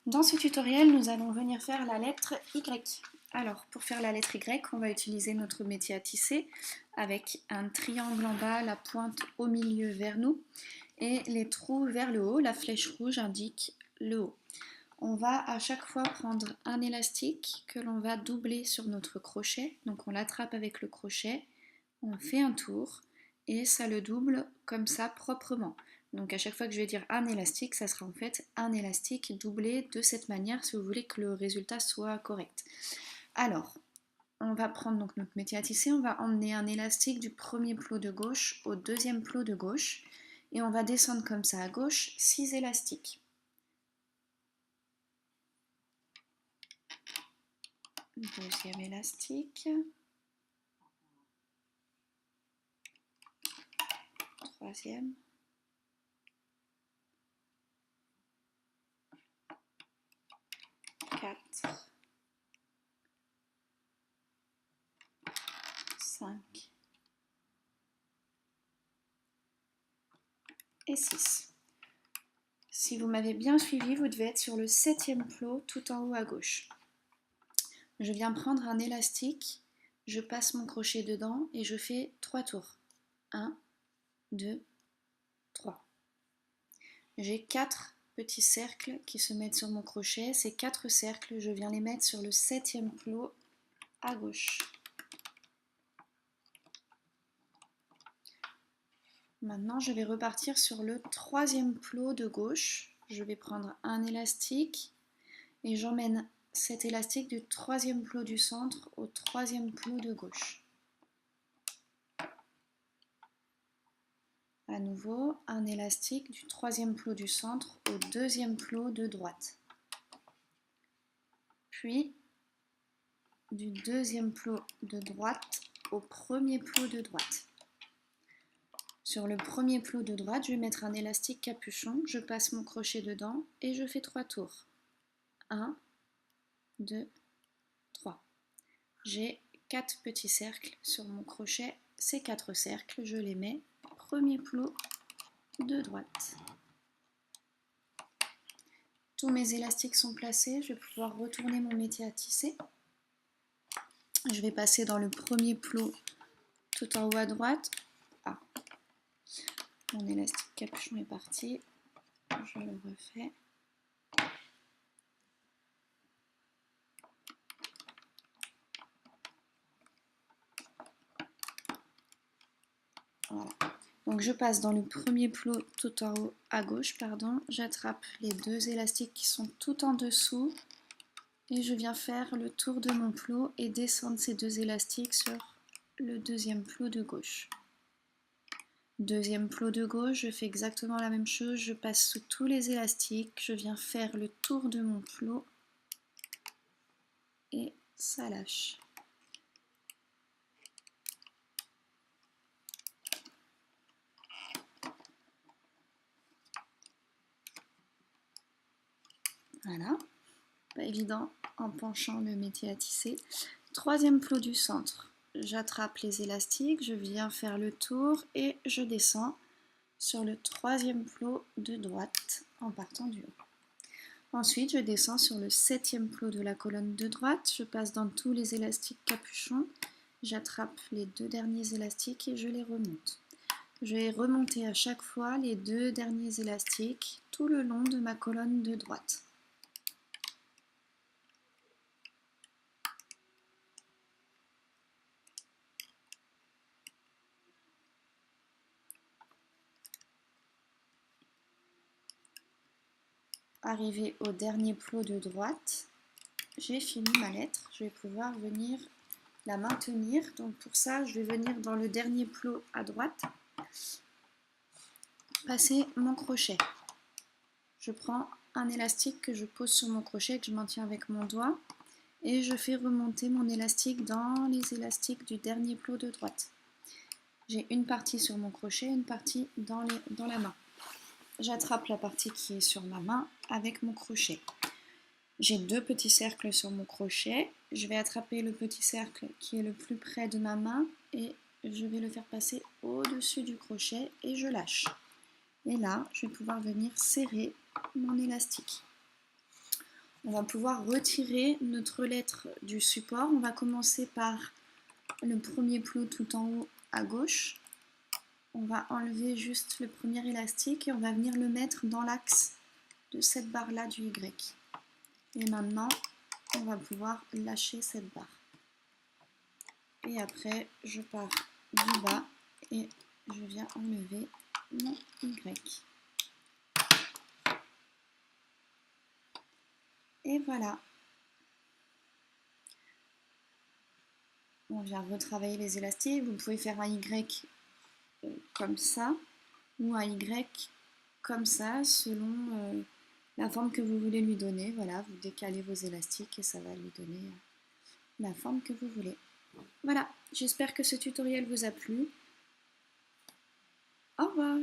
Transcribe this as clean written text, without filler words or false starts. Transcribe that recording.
Dans ce tutoriel, nous allons venir faire la lettre Y. Alors, pour faire la lettre Y, on va utiliser notre métier à tisser avec un triangle en bas, la pointe au milieu vers nous et les trous vers le haut. La flèche rouge indique le haut. On va à chaque fois prendre un élastique que l'on va doubler sur notre crochet. Donc on l'attrape avec le crochet, on fait un tour et ça le double comme ça proprement. Donc à chaque fois que je vais dire un élastique, ça sera en fait un élastique doublé de cette manière si vous voulez que le résultat soit correct. Alors, on va prendre donc notre métier à tisser, on va emmener un élastique du premier plot de gauche au deuxième plot de gauche et on va descendre comme ça à gauche 6 élastiques. Deuxième élastique, troisième, quatre, 5 et 6. Si vous m'avez bien suivi, vous devez être sur le 7e plot tout en haut à gauche. Je viens prendre un élastique, je passe mon crochet dedans et je fais 3 tours. 1, 2, 3. J'ai 4 petits cercles qui se mettent sur mon crochet. Ces 4 cercles, je viens les mettre sur le 7e plot à gauche. Maintenant, je vais repartir sur le 3e plot de gauche. Je vais prendre un élastique et j'emmène cet élastique du 3e plot du centre au 3e plot de gauche. À nouveau, un élastique du 3e plot du centre au 2e plot de droite. Puis, du 2e plot de droite au 1er plot de droite. Sur le 1er plot de droite, je vais mettre un élastique capuchon, je passe mon crochet dedans et je fais 3 tours. 1, 2, 3. J'ai 4 petits cercles sur mon crochet. Ces 4 cercles, je les mets premier plot de droite. Tous mes élastiques sont placés, je vais pouvoir retourner mon métier à tisser. Je vais passer dans le premier plot tout en haut à droite. Ah, mon élastique capuchon est parti. Je le refais. Voilà. Donc je passe dans le premier plot tout en haut à gauche, j'attrape les 2 élastiques qui sont tout en dessous et je viens faire le tour de mon plot et descendre ces 2 élastiques sur le 2e plot de gauche. 2e plot de gauche, je fais exactement la même chose, je passe sous tous les élastiques, je viens faire le tour de mon plot et ça lâche. Voilà, pas évident en penchant le métier à tisser. 3e plot du centre, j'attrape les élastiques, je viens faire le tour et je descends sur le 3e plot de droite en partant du haut. Ensuite, je descends sur le 7e plot de la colonne de droite, je passe dans tous les élastiques capuchons, j'attrape les 2 derniers élastiques et je les remonte. Je vais remonter à chaque fois les 2 derniers élastiques tout le long de ma colonne de droite. Arrivé au dernier plot de droite, j'ai fini ma lettre, je vais pouvoir venir la maintenir. Donc pour ça, je vais venir dans le dernier plot à droite, passer mon crochet. Je prends un élastique que je pose sur mon crochet, que je maintiens avec mon doigt, et je fais remonter mon élastique dans les élastiques du dernier plot de droite. J'ai une partie sur mon crochet, une partie dans la main. J'attrape la partie qui est sur ma main avec mon crochet. J'ai 2 petits cercles sur mon crochet. Je vais attraper le petit cercle qui est le plus près de ma main et je vais le faire passer au-dessus du crochet et je lâche. Et là, je vais pouvoir venir serrer mon élastique. on va pouvoir retirer notre lettre du support. On va commencer par le premier plot tout en haut à gauche. On va enlever juste le premier élastique et on va venir le mettre dans l'axe de cette barre-là du Y. Et maintenant, on va pouvoir lâcher cette barre. Et après, je pars du bas et je viens enlever mon Y. Et voilà. On vient retravailler les élastiques. Vous pouvez faire un Y comme ça ou un Y comme ça selon la forme que vous voulez lui donner. Voilà, vous décalez vos élastiques et ça va lui donner la forme que vous voulez. Voilà, j'espère que ce tutoriel vous a plu. Au revoir!